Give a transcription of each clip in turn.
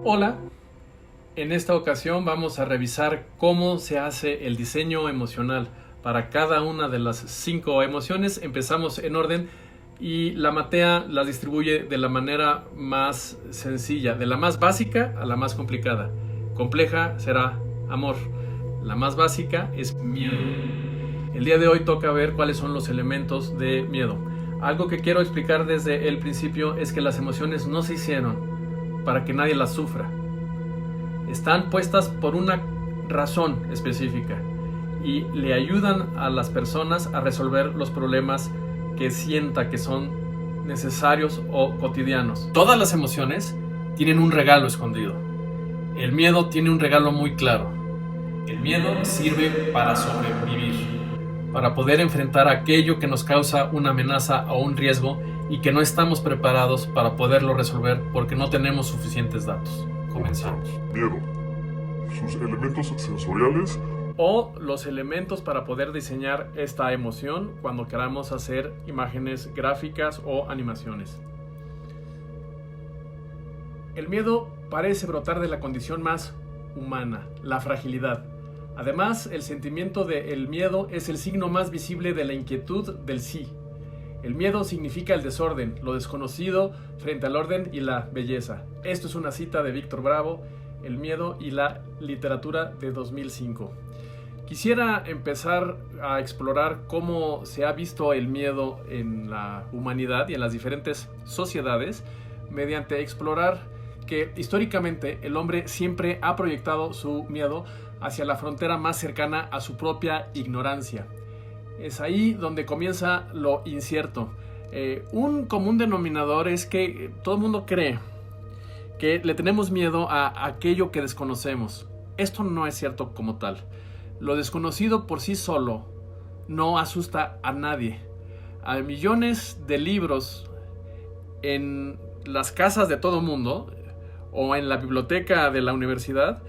Hola, en esta ocasión vamos a revisar cómo se hace el diseño emocional para cada una de las 5 emociones. Empezamos en orden y la Matea las distribuye de la manera más sencilla, de la más básica a la más complicada. Compleja será amor, la más básica es miedo. El día de hoy toca ver cuáles son los elementos de miedo. Algo que quiero explicar desde el principio es que las emociones no se hicieron para que nadie las sufra. Están puestas por una razón específica y le ayudan a las personas a resolver los problemas que sienta que son necesarios o cotidianos. Todas las emociones tienen un regalo escondido. El miedo tiene un regalo muy claro. El miedo sirve para sobrevivir, para poder enfrentar aquello que nos causa una amenaza o un riesgo y que no estamos preparados para poderlo resolver porque no tenemos suficientes datos. Comencemos. Miedo. Sus elementos sensoriales O los elementos para poder diseñar esta emoción cuando queramos hacer imágenes gráficas o animaciones. El miedo parece brotar de la condición más humana, la fragilidad. Además, el sentimiento del miedo es el signo más visible de la inquietud del sí. El miedo significa el desorden, lo desconocido frente al orden y la belleza. Esto es una cita de Víctor Bravo, El miedo y la literatura de 2005. Quisiera empezar a explorar cómo se ha visto el miedo en la humanidad y en las diferentes sociedades mediante explorar que históricamente el hombre siempre ha proyectado su miedo hacia la frontera más cercana a su propia ignorancia. Es ahí donde comienza lo incierto. Un común denominador es que todo el mundo cree que le tenemos miedo a aquello que desconocemos. Esto no es cierto como tal. Lo desconocido por sí solo no asusta a nadie. Hay millones de libros en las casas de todo mundo o en la biblioteca de la universidad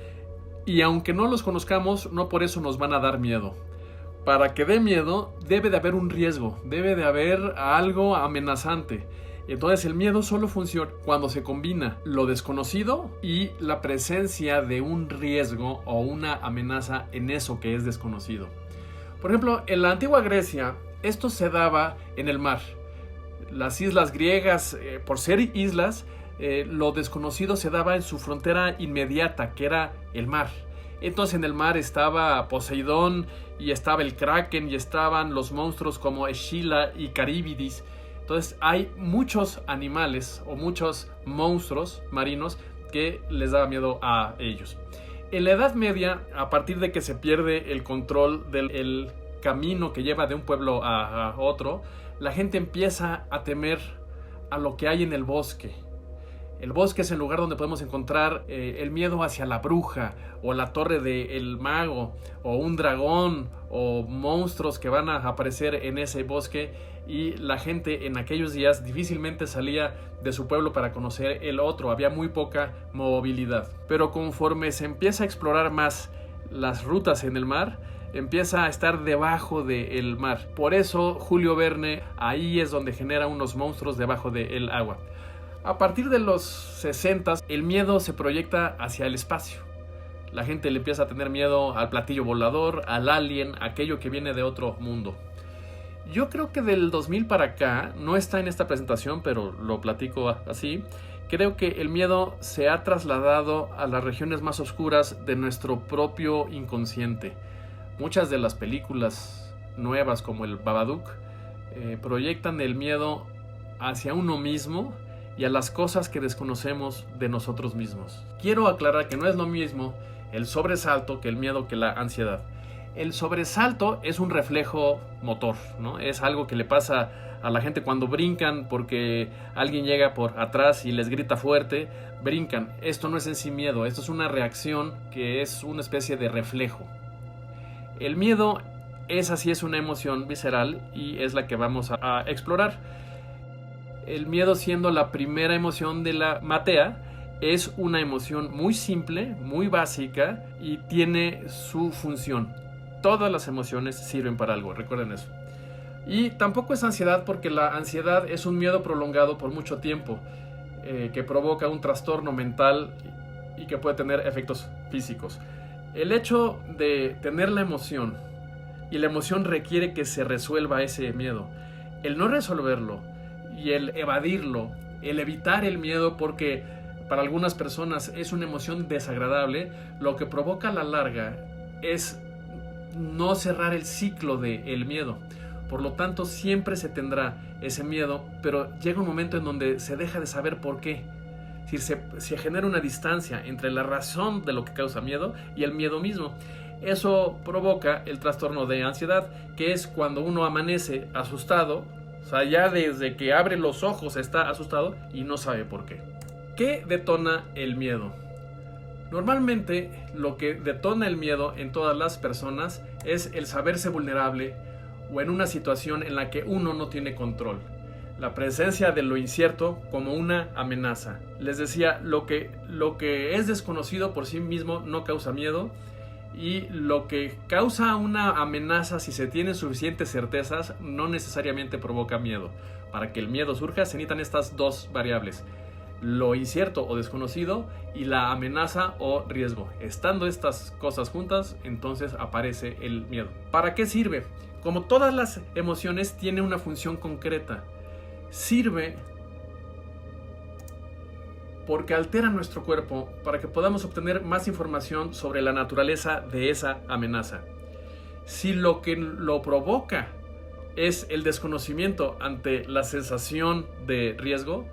y aunque no los conozcamos, no por eso nos van a dar miedo. Para que dé miedo debe de haber un riesgo, debe de haber algo amenazante. Entonces el miedo solo funciona cuando se combina lo desconocido y la presencia de un riesgo o una amenaza en eso que es desconocido. Por ejemplo, en la antigua Grecia esto se daba en el mar. Las islas griegas, por ser islas, lo desconocido se daba en su frontera inmediata, que era el mar. Entonces en el mar estaba Poseidón y estaba el Kraken y estaban los monstruos como Escila y Caríbidis. Entonces hay muchos animales o muchos monstruos marinos que les daba miedo a ellos. En la Edad Media, a partir de que se pierde el control del camino que lleva de un pueblo a otro, la gente empieza a temer a lo que hay en el bosque. El bosque es el lugar donde podemos encontrar el miedo hacia la bruja o la torre del mago o un dragón o monstruos que van a aparecer en ese bosque, y la gente en aquellos días difícilmente salía de su pueblo para conocer el otro, había muy poca movilidad. Pero conforme se empieza a explorar más las rutas en el mar, empieza a estar debajo del mar. Por eso Julio Verne ahí es donde genera unos monstruos debajo del agua. A partir de los 60, el miedo se proyecta hacia el espacio. La gente le empieza a tener miedo al platillo volador, al alien, aquello que viene de otro mundo. Yo creo que del 2000 para acá, no está en esta presentación, pero lo platico así, creo que el miedo se ha trasladado a las regiones más oscuras de nuestro propio inconsciente. Muchas de las películas nuevas, como el Babadook, proyectan el miedo hacia uno mismo y a las cosas que desconocemos de nosotros mismos. Quiero aclarar que no es lo mismo el sobresalto que el miedo que la ansiedad. El sobresalto es un reflejo motor, ¿no? Es algo que le pasa a la gente cuando brincan porque alguien llega por atrás y les grita fuerte, brincan. Esto no es en sí miedo, esto es una reacción que es una especie de reflejo. El miedo es así, es una emoción visceral y es la que vamos a explorar. El miedo, siendo la primera emoción de la Matea, es una emoción muy simple, muy básica y tiene su función. Todas las emociones sirven para algo, recuerden eso. Y tampoco es ansiedad, porque la ansiedad es un miedo prolongado por mucho tiempo, que provoca un trastorno mental y que puede tener efectos físicos. El hecho de tener la emoción, y la emoción requiere que se resuelva ese miedo, el no resolverlo y el evadirlo, el evitar el miedo porque para algunas personas es una emoción desagradable, lo que provoca a la larga es no cerrar el ciclo del miedo. Por lo tanto, siempre se tendrá ese miedo, pero llega un momento en donde se deja de saber por qué. Es decir, se genera una distancia entre la razón de lo que causa miedo y el miedo mismo. Eso provoca el trastorno de ansiedad, que es cuando uno amanece asustado, o sea, ya desde que abre los ojos está asustado y no sabe por qué. ¿Qué detona el miedo? Normalmente lo que detona el miedo en todas las personas es el saberse vulnerable o en una situación en la que uno no tiene control. La presencia de lo incierto como una amenaza. Les decía, lo que es desconocido por sí mismo no causa miedo, y lo que causa una amenaza, si se tienen suficientes certezas, no necesariamente provoca miedo. Para que el miedo surja se necesitan estas dos variables: lo incierto o desconocido y la amenaza o riesgo. Estando estas cosas juntas, entonces aparece el miedo. ¿Para qué sirve? Como todas las emociones, tiene una función concreta. Sirve porque altera nuestro cuerpo para que podamos obtener más información sobre la naturaleza de esa amenaza. Si lo que lo provoca es el desconocimiento ante la sensación de riesgo,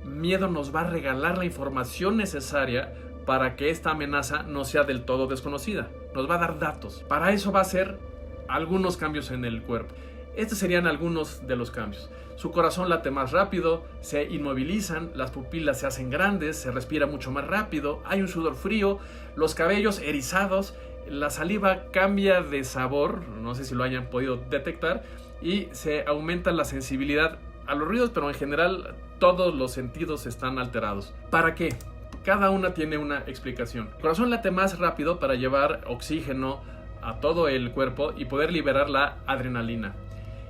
miedo nos va a regalar la información necesaria para que esta amenaza no sea del todo desconocida. Nos va a dar datos. Para eso va a hacer algunos cambios en el cuerpo. Estos serían algunos de los cambios. Su corazón late más rápido, se inmovilizan, las pupilas se hacen grandes, se respira mucho más rápido, hay un sudor frío, los cabellos erizados, la saliva cambia de sabor, no sé si lo hayan podido detectar, y se aumenta la sensibilidad a los ruidos, pero en general todos los sentidos están alterados. ¿Para qué? Cada una tiene una explicación. El corazón late más rápido para llevar oxígeno a todo el cuerpo y poder liberar la adrenalina.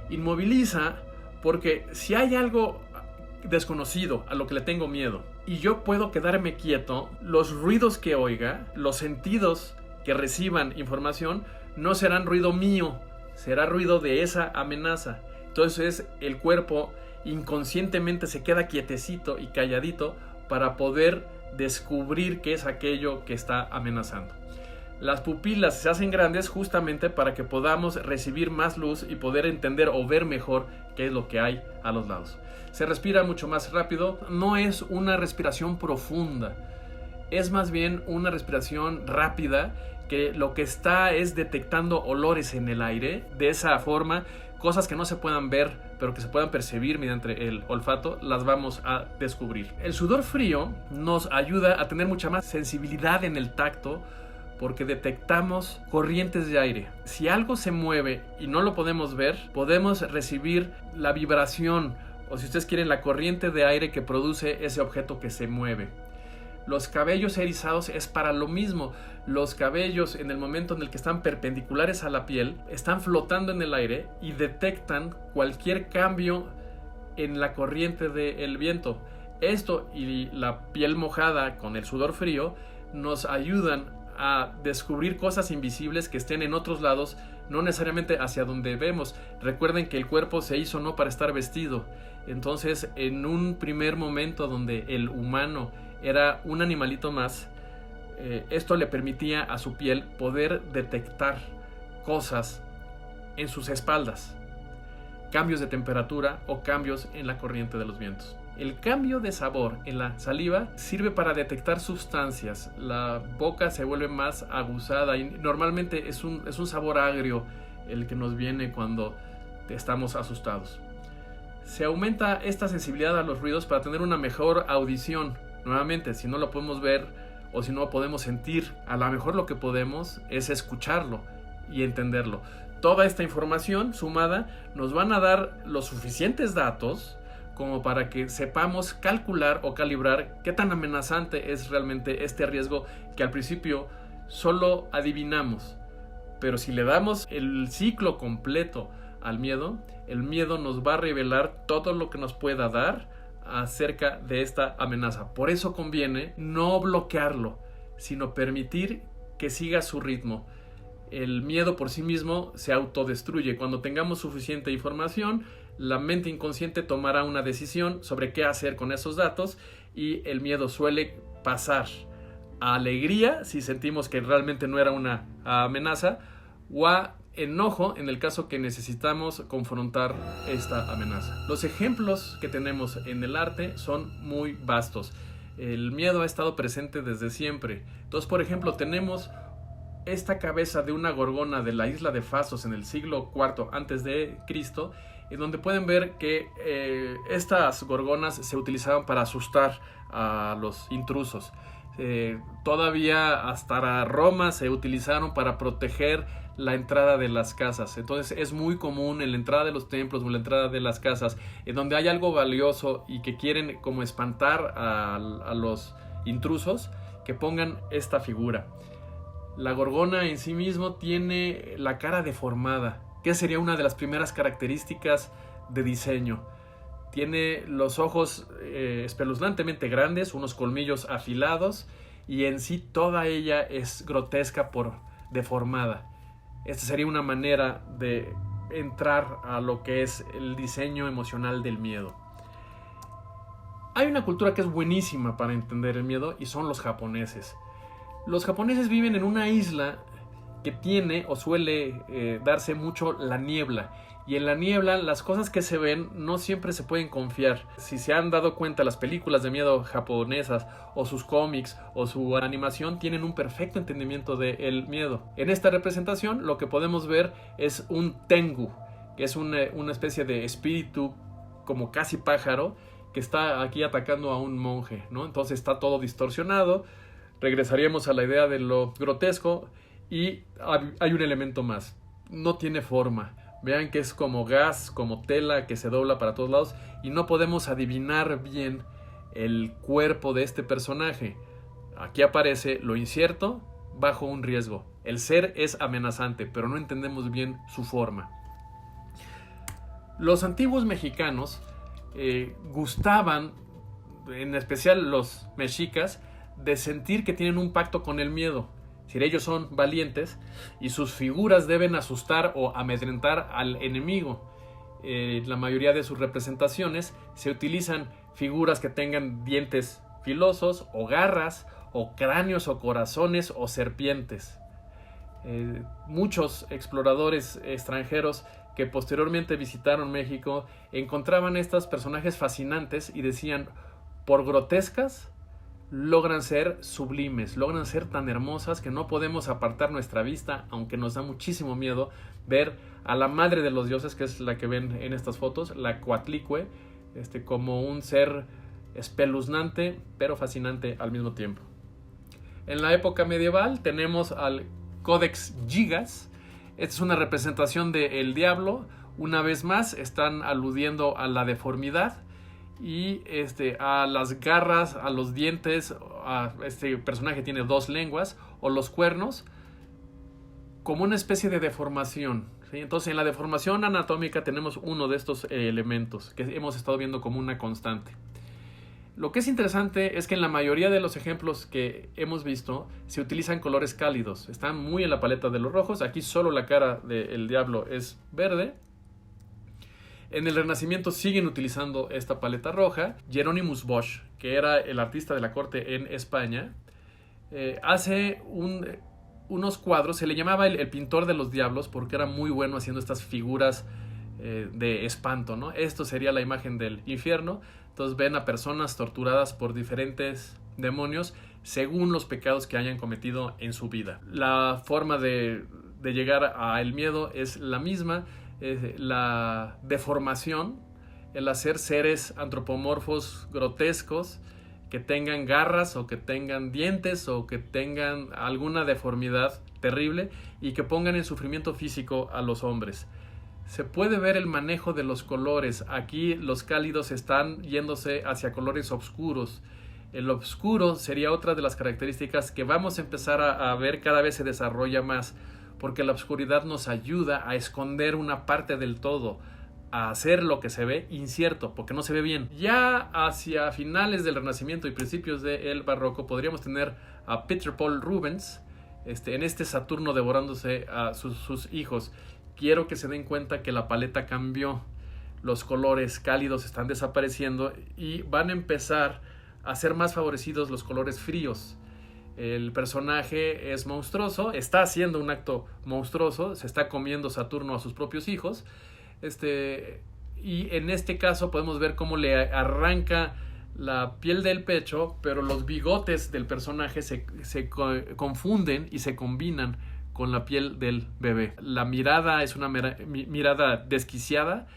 Inmoviliza porque si hay algo desconocido a lo que le tengo miedo y yo puedo quedarme quieto, los ruidos que oiga, los sentidos que reciban información no serán ruido mío, será ruido de esa amenaza. Entonces el cuerpo inconscientemente se queda quietecito y calladito para poder descubrir qué es aquello que está amenazando. Las pupilas se hacen grandes justamente para que podamos recibir más luz y poder entender o ver mejor qué es lo que hay a los lados. Se respira mucho más rápido, no es una respiración profunda, es más bien una respiración rápida que lo que está es detectando olores en el aire. De esa forma, cosas que no se puedan ver pero que se puedan percibir mediante el olfato, las vamos a descubrir. El sudor frío nos ayuda a tener mucha más sensibilidad en el tacto, porque detectamos corrientes de aire. Si algo se mueve y no lo podemos ver, podemos recibir la vibración, o si ustedes quieren, la corriente de aire que produce ese objeto que se mueve. Los cabellos erizados es para lo mismo. Los cabellos, en el momento en el que están perpendiculares a la piel, están flotando en el aire y detectan cualquier cambio en la corriente del viento. Esto y la piel mojada con el sudor frío nos ayudan a descubrir cosas invisibles que estén en otros lados, no necesariamente hacia donde vemos. Recuerden que el cuerpo se hizo no para estar vestido. Entonces, en un primer momento donde el humano era un animalito más, esto le permitía a su piel poder detectar cosas en sus espaldas, cambios de temperatura o cambios en la corriente de los vientos. El cambio de sabor en la saliva sirve para detectar sustancias. La boca se vuelve más aguzada y normalmente es un sabor agrio el que nos viene cuando estamos asustados. Se aumenta esta sensibilidad a los ruidos para tener una mejor audición. Nuevamente, si no lo podemos ver o si no podemos sentir, a lo mejor lo que podemos es escucharlo y entenderlo. Toda esta información sumada nos van a dar los suficientes datos como para que sepamos calcular o calibrar qué tan amenazante es realmente este riesgo que al principio solo adivinamos. Pero si le damos el ciclo completo al miedo, el miedo nos va a revelar todo lo que nos pueda dar acerca de esta amenaza. Por eso conviene no bloquearlo, sino permitir que siga su ritmo. El miedo por sí mismo se autodestruye. Cuando tengamos suficiente información, la mente inconsciente tomará una decisión sobre qué hacer con esos datos y el miedo suele pasar a alegría si sentimos que realmente no era una amenaza, o a enojo en el caso que necesitamos confrontar esta amenaza. Los ejemplos que tenemos en el arte son muy vastos. El miedo ha estado presente desde siempre. Entonces, por ejemplo, tenemos esta cabeza de una gorgona de la isla de Fasos en el siglo IV a.C., en donde pueden ver que estas gorgonas se utilizaban para asustar a los intrusos. Todavía hasta Roma se utilizaron para proteger la entrada de las casas. Entonces es muy común en la entrada de los templos o en la entrada de las casas, en donde hay algo valioso y que quieren como espantar a los intrusos, que pongan esta figura. La gorgona en sí mismo tiene la cara deformada, que sería una de las primeras características de diseño. Tiene los ojos espeluznantemente grandes, unos colmillos afilados, y en sí toda ella es grotesca por deformada. Esta sería una manera de entrar a lo que es el diseño emocional del miedo. Hay una cultura que es buenísima para entender el miedo y son los japoneses. Los japoneses viven en una isla que tiene o suele darse mucho la niebla. Y en la niebla las cosas que se ven no siempre se pueden confiar. Si se han dado cuenta, las películas de miedo japonesas o sus cómics o su animación tienen un perfecto entendimiento del miedo. En esta representación lo que podemos ver es un tengu, que es una especie de espíritu como casi pájaro que está aquí atacando a un monje, ¿no? Entonces está todo distorsionado. Regresaríamos a la idea de lo grotesco y hay un elemento más. No tiene forma. Vean que es como gas, como tela que se dobla para todos lados y no podemos adivinar bien el cuerpo de este personaje. Aquí aparece lo incierto bajo un riesgo. El ser es amenazante, pero no entendemos bien su forma. Los antiguos mexicanos gustaban, en especial los mexicas, de sentir que tienen un pacto con el miedo. Si ellos son valientes y sus figuras deben asustar o amedrentar al enemigo. La mayoría de sus representaciones se utilizan figuras que tengan dientes filosos o garras o cráneos o corazones o serpientes. Muchos exploradores extranjeros que posteriormente visitaron México encontraban estos personajes fascinantes y decían, por grotescas, logran ser sublimes, logran ser tan hermosas que no podemos apartar nuestra vista, aunque nos da muchísimo miedo ver a la madre de los dioses, que es la que ven en estas fotos, la Coatlicue, como un ser espeluznante pero fascinante al mismo tiempo. En la época medieval tenemos al Codex Gigas. Esta es una representación del diablo. Una vez más están aludiendo a la deformidad y a las garras, a los dientes. Este personaje tiene 2 lenguas o los cuernos, como una especie de deformación, ¿sí? Entonces en la deformación anatómica tenemos uno de estos elementos que hemos estado viendo como una constante. Lo que es interesante es que en la mayoría de los ejemplos que hemos visto se utilizan colores cálidos, están muy en la paleta de los rojos. Aquí solo la cara del diablo es verde. En el Renacimiento siguen utilizando esta paleta roja. Hieronymus Bosch, que era el artista de la corte en España, hace unos cuadros. Se le llamaba el pintor de los diablos porque era muy bueno haciendo estas figuras de espanto, ¿no? Esto sería la imagen del infierno. Entonces ven a personas torturadas por diferentes demonios según los pecados que hayan cometido en su vida. La forma de llegar al miedo es la misma. La deformación, el hacer seres antropomorfos grotescos que tengan garras o que tengan dientes o que tengan alguna deformidad terrible y que pongan en sufrimiento físico a los hombres. Se puede ver el manejo de los colores. Aquí los cálidos están yéndose hacia colores oscuros. El oscuro sería otra de las características que vamos a empezar a ver, cada vez se desarrolla más, porque la oscuridad nos ayuda a esconder una parte del todo. a hacer lo que se ve incierto, porque no se ve bien. Ya hacia finales del Renacimiento y principios del Barroco podríamos tener a Peter Paul Rubens en este Saturno devorándose a sus hijos. Quiero que se den cuenta que la paleta cambió, los colores cálidos están desapareciendo y van a empezar a ser más favorecidos los colores fríos. El personaje es monstruoso, está haciendo un acto monstruoso, se está comiendo Saturno a sus propios hijos. Y en este caso podemos ver cómo le arranca la piel del pecho, pero los bigotes del personaje se confunden y se combinan con la piel del bebé. La mirada es una mirada desquiciada,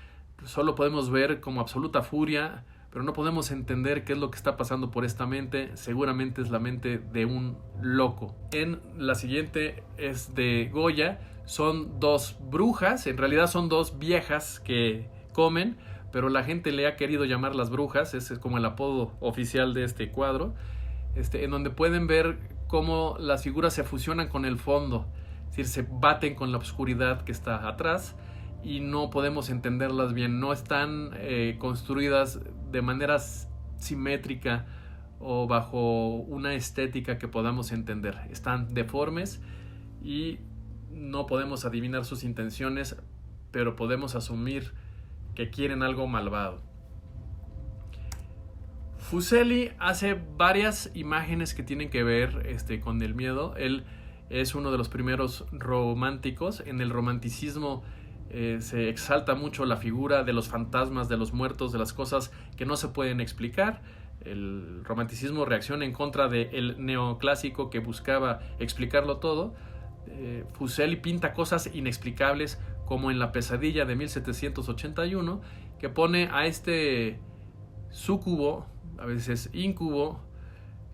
solo podemos ver como absoluta furia, pero no podemos entender qué es lo que está pasando por esta mente. Seguramente es la mente de un loco. En la siguiente es de Goya. Son dos brujas, en realidad son dos viejas que comen, pero la gente le ha querido llamar las brujas, ese es como el apodo oficial de este cuadro, en donde pueden ver cómo las figuras se fusionan con el fondo, es decir, se baten con la oscuridad que está atrás y no podemos entenderlas bien, no están construidas de manera simétrica o bajo una estética que podamos entender, están deformes y no podemos adivinar sus intenciones, pero podemos asumir que quieren algo malvado. Fuseli hace varias imágenes que tienen que ver con el miedo. Él es uno de los primeros románticos. En el romanticismo se exalta mucho la figura de los fantasmas, de los muertos, de las cosas que no se pueden explicar. El romanticismo reacciona en contra del neoclásico que buscaba explicarlo todo. Fuseli pinta cosas inexplicables como en La pesadilla de 1781, que pone a este súcubo, a veces íncubo,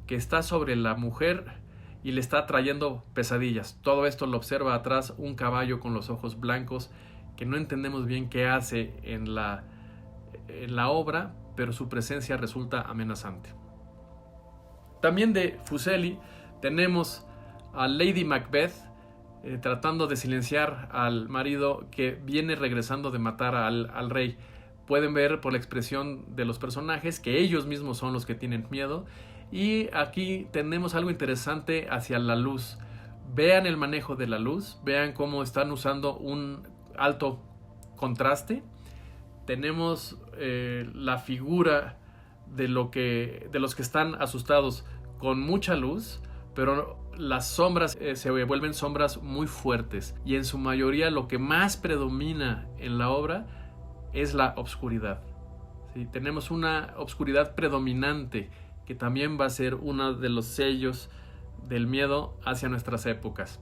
que está sobre la mujer y le está trayendo pesadillas. Todo esto lo observa atrás un caballo con los ojos blancos que no entendemos bien qué hace en la obra, pero su presencia resulta amenazante. También de Fuseli tenemos a Lady Macbeth tratando de silenciar al marido que viene regresando de matar al rey. Pueden ver por la expresión de los personajes que ellos mismos son los que tienen miedo. Y aquí tenemos algo interesante hacia la luz. Vean el manejo de la luz, vean cómo están usando un alto contraste. Tenemos la figura de los que están asustados con mucha luz, pero las sombras se vuelven sombras muy fuertes y en su mayoría lo que más predomina en la obra es la oscuridad. ¿Sí? Tenemos una oscuridad predominante que también va a ser uno de los sellos del miedo hacia nuestras épocas.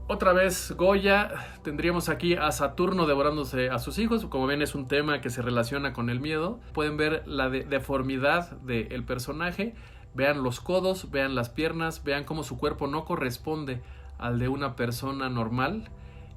Otra vez Goya, tendríamos aquí a Saturno devorándose a sus hijos. Como ven, es un tema que se relaciona con el miedo. Pueden ver la deformidad del personaje. Vean los codos, vean las piernas, vean cómo su cuerpo no corresponde al de una persona normal.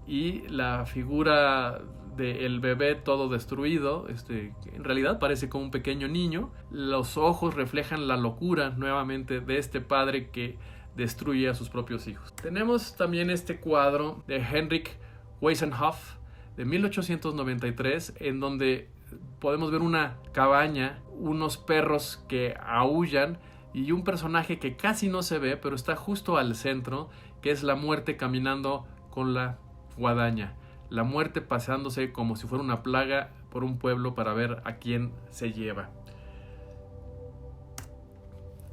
Y la figura del bebé todo destruido, en realidad parece como un pequeño niño. Los ojos reflejan la locura nuevamente de este padre que destruye a sus propios hijos. Tenemos también este cuadro de Heinrich Wiesenhoff de 1893, en donde podemos ver una cabaña, unos perros que aúllan y un personaje que casi no se ve, pero está justo al centro, que es la muerte caminando con la guadaña. La muerte paseándose como si fuera una plaga por un pueblo para ver a quién se lleva.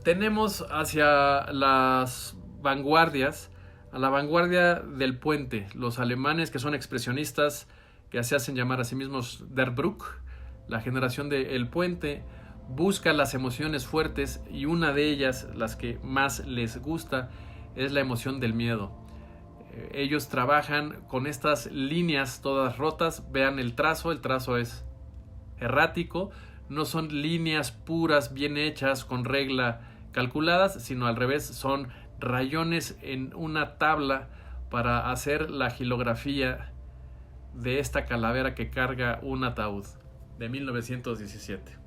Tenemos hacia las vanguardias, a la vanguardia del puente, los alemanes que son expresionistas, que se hacen llamar a sí mismos Der Bruch, la generación del puente, busca las emociones fuertes y una de ellas, las que más les gusta, es la emoción del miedo. Ellos trabajan con estas líneas todas rotas. Vean el trazo es errático, no son líneas puras bien hechas con regla calculadas, sino al revés, son rayones en una tabla para hacer la gilografía de esta calavera que carga un ataúd de 1917.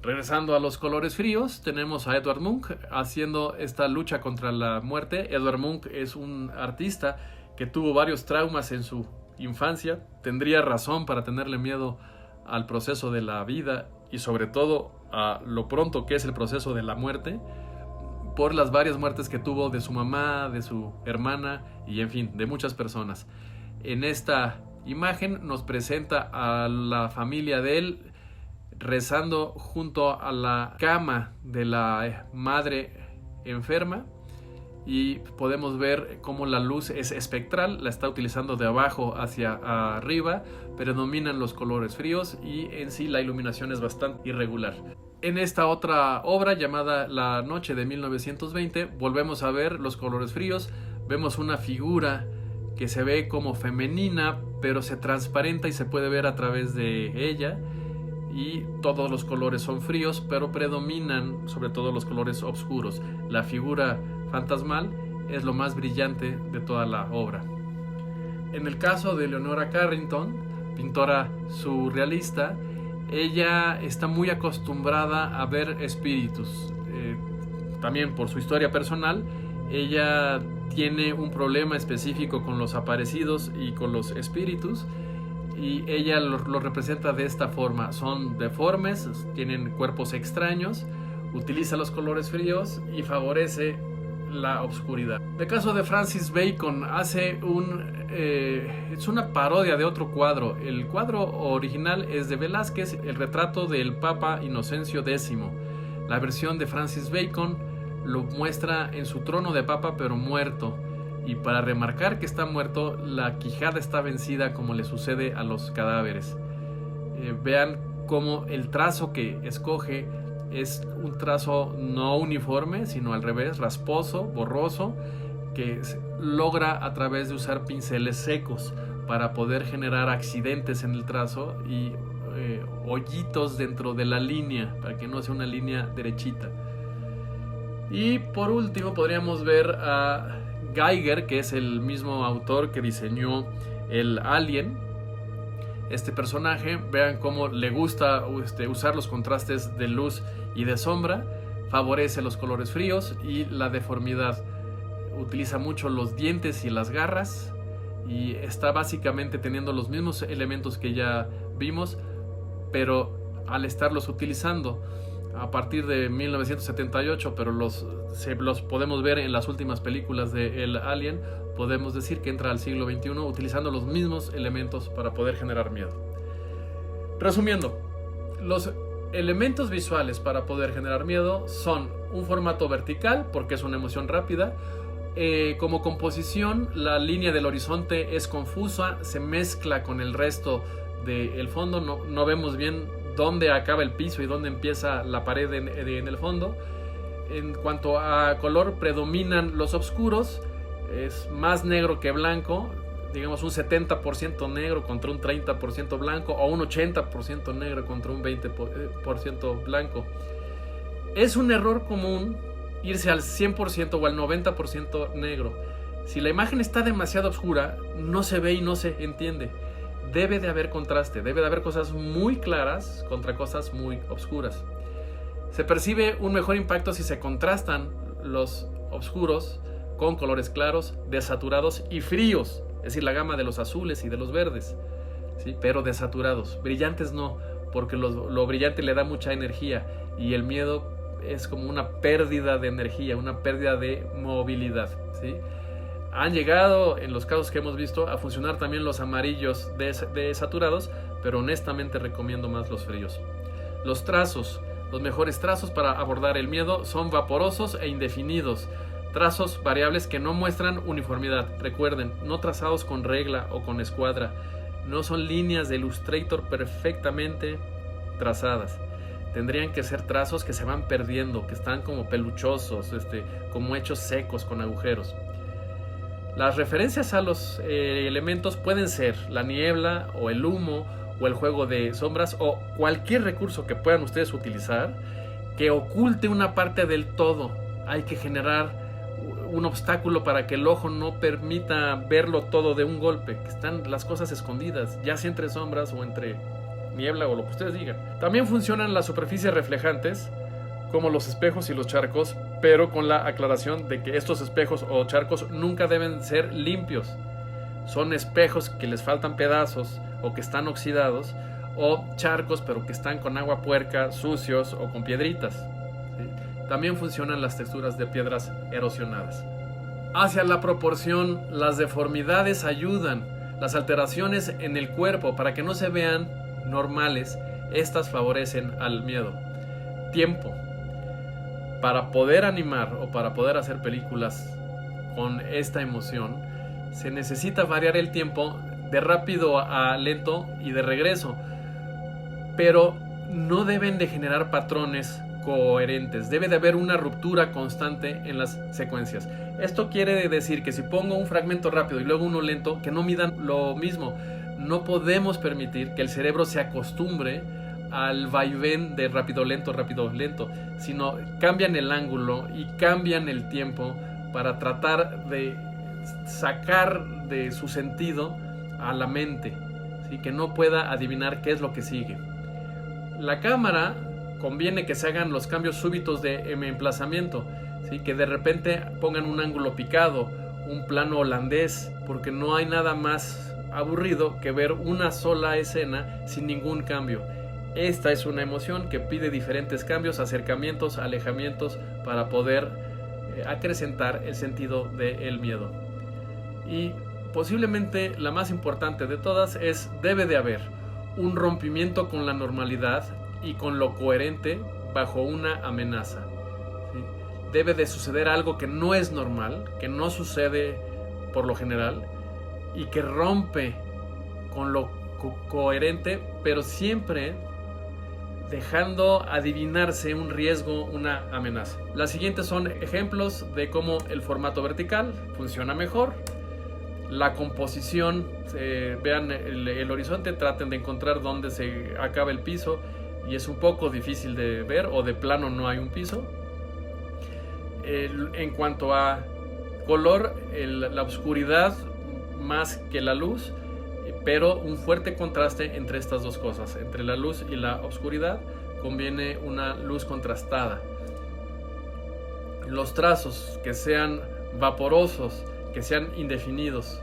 Regresando a los colores fríos, tenemos a Edvard Munch haciendo esta lucha contra la muerte. Edvard Munch es un artista que tuvo varios traumas en su infancia, tendría razón para tenerle miedo al proceso de la vida y sobre todo a lo pronto que es el proceso de la muerte, por las varias muertes que tuvo de su mamá, de su hermana y en fin, de muchas personas. En esta imagen nos presenta a la familia de él rezando junto a la cama de la madre enferma, y podemos ver cómo la luz es espectral, la está utilizando de abajo hacia arriba, predominan los colores fríos y en sí la iluminación es bastante irregular. En esta otra obra llamada La Noche de 1920 volvemos a ver los colores fríos, vemos una figura que se ve como femenina pero se transparenta y se puede ver a través de ella, y todos los colores son fríos pero predominan sobre todo los colores oscuros. La figura fantasmal es lo más brillante de toda la obra. En el caso de Leonora Carrington, pintora surrealista, ella está muy acostumbrada a ver espíritus. También por su historia personal, ella tiene un problema específico con los aparecidos y con los espíritus, y ella lo representa de esta forma. Son deformes, tienen cuerpos extraños, utiliza los colores fríos y favorece la oscuridad. En el caso de Francis Bacon, hace es una parodia de otro cuadro. El cuadro original es de Velázquez, el retrato del Papa Inocencio X. La versión de Francis Bacon lo muestra en su trono de papa pero muerto, y para remarcar que está muerto, la quijada está vencida como le sucede a los cadáveres. Vean cómo el trazo que escoge es un trazo no uniforme, sino al revés, rasposo, borroso, que logra a través de usar pinceles secos para poder generar accidentes en el trazo y hoyitos dentro de la línea, para que no sea una línea derechita. Y por último podríamos ver a Giger, que es el mismo autor que diseñó el Alien. Este personaje, vean cómo le gusta usar los contrastes de luz y de sombra, favorece los colores fríos y la deformidad. Utiliza mucho los dientes y las garras y está básicamente teniendo los mismos elementos que ya vimos, pero al estarlos utilizando a partir de 1978, pero los podemos ver en las últimas películas de El Alien, podemos decir que entra al siglo XXI utilizando los mismos elementos para poder generar miedo. Resumiendo, los elementos visuales para poder generar miedo son un formato vertical, porque es una emoción rápida. Como composición, la línea del horizonte es confusa, se mezcla con el resto del fondo, no vemos bien dónde acaba el piso y dónde empieza la pared en el fondo. En cuanto a color, predominan los oscuros, es más negro que blanco, digamos un 70% negro contra un 30% blanco, o un 80% negro contra un 20% blanco. Es un error común irse al 100% o al 90% negro. Si la imagen está demasiado oscura, no se ve y no se entiende. Debe de haber contraste, debe de haber cosas muy claras contra cosas muy oscuras. Se percibe un mejor impacto si se contrastan los oscuros con colores claros, desaturados y fríos, es decir, la gama de los azules y de los verdes, ¿sí? Pero desaturados. Brillantes no, porque lo brillante le da mucha energía y el miedo es como una pérdida de energía, una pérdida de movilidad, ¿sí? Han llegado, en los casos que hemos visto, a funcionar también los amarillos desaturados, pero honestamente recomiendo más los fríos. Los trazos. Los mejores trazos para abordar el miedo son vaporosos e indefinidos. Trazos variables que no muestran uniformidad. Recuerden, no trazados con regla o con escuadra. No son líneas de Illustrator perfectamente trazadas. Tendrían que ser trazos que se van perdiendo, que están como peluchosos, como hechos secos con agujeros. Las referencias a los elementos pueden ser la niebla o el humo o el juego de sombras o cualquier recurso que puedan ustedes utilizar que oculte una parte del todo. Hay que generar un obstáculo para que el ojo no permita verlo todo de un golpe, que están las cosas escondidas, ya sea entre sombras o entre niebla o lo que ustedes digan. También funcionan las superficies reflejantes, como los espejos y los charcos, pero con la aclaración de que estos espejos o charcos nunca deben ser limpios. son espejos que les faltan pedazos o que están oxidados, o charcos pero que están con agua puerca, sucios o con piedritas, ¿sí? También funcionan las texturas de piedras erosionadas. Hacia la proporción, las deformidades ayudan. Las alteraciones en el cuerpo, para que no se vean normales, estas favorecen al miedo. Tiempo. Para poder animar o para poder hacer películas con esta emoción, se necesita variar el tiempo de rápido a lento y de regreso, pero no deben de generar patrones coherentes. Debe de haber una ruptura constante en las secuencias. Esto quiere decir que si pongo un fragmento rápido y luego uno lento, que no midan lo mismo. No podemos permitir que el cerebro se acostumbre al vaivén de rápido lento, sino cambian el ángulo y cambian el tiempo para tratar de sacar de su sentido a la mente, ¿sí? Que no pueda adivinar qué es lo que sigue. La cámara conviene que se hagan los cambios súbitos de emplazamiento, ¿sí? Que de repente pongan un ángulo picado, un plano holandés, porque no hay nada más aburrido que ver una sola escena sin ningún cambio. Esta es una emoción que pide diferentes cambios, acercamientos, alejamientos para poder acrecentar el sentido del miedo. Y posiblemente la más importante de todas es: debe de haber un rompimiento con la normalidad y con lo coherente bajo una amenaza, ¿sí? Debe de suceder algo que no es normal, que no sucede por lo general y que rompe con lo coherente, pero siempre dejando adivinarse un riesgo, una amenaza. Las siguientes son ejemplos de cómo el formato vertical funciona mejor. La composición, vean el horizonte, traten de encontrar dónde se acaba el piso y es un poco difícil de ver, o de plano no hay un piso. En cuanto a color, la oscuridad más que la luz, pero un fuerte contraste entre estas dos cosas, entre la luz y la oscuridad. Conviene una luz contrastada. Los trazos que sean vaporosos, que sean indefinidos.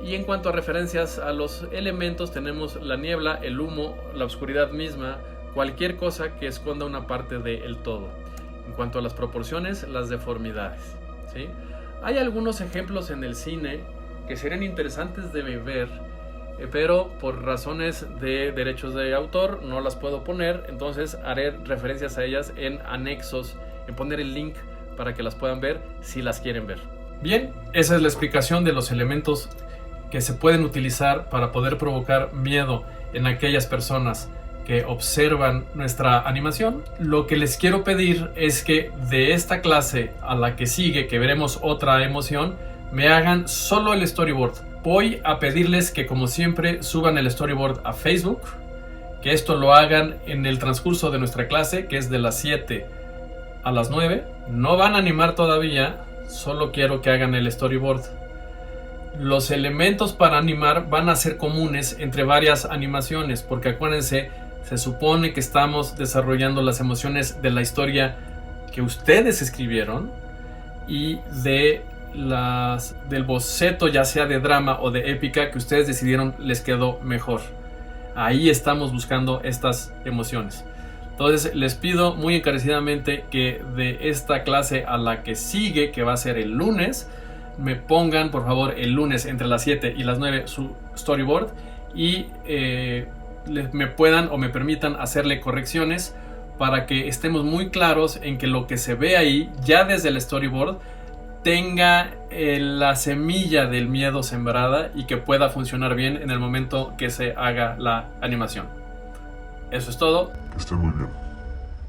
Y en cuanto a referencias a los elementos, tenemos la niebla, el humo, la oscuridad misma, cualquier cosa que esconda una parte del todo. En cuanto a las proporciones, las deformidades, ¿sí? Hay algunos ejemplos en el cine que serían interesantes de ver, pero por razones de derechos de autor no las puedo poner, entonces haré referencias a ellas en anexos, en poner el link para que las puedan ver si las quieren ver. Bien, esa es la explicación de los elementos que se pueden utilizar para poder provocar miedo en aquellas personas que observan nuestra animación. Lo que les quiero pedir es que de esta clase a la que sigue, que veremos otra emoción, me hagan solo el storyboard. Voy a pedirles que, como siempre, suban el storyboard a Facebook, que esto lo hagan en el transcurso de nuestra clase, que es de las 7 a las 9. No van a animar todavía, solo quiero que hagan el storyboard. Los elementos para animar van a ser comunes entre varias animaciones, porque acuérdense, se supone que estamos desarrollando las emociones de la historia que ustedes escribieron y del boceto, ya sea de drama o de épica, que ustedes decidieron les quedó mejor. Ahí estamos buscando estas emociones. Entonces les pido muy encarecidamente que de esta clase a la que sigue, que va a ser el lunes, me pongan por favor el lunes entre las 7 y las 9 su storyboard y me puedan o me permitan hacerle correcciones para que estemos muy claros en que lo que se ve ahí ya desde el storyboard tenga la semilla del miedo sembrada y que pueda funcionar bien en el momento que se haga la animación. Eso es todo. Que estén muy bien.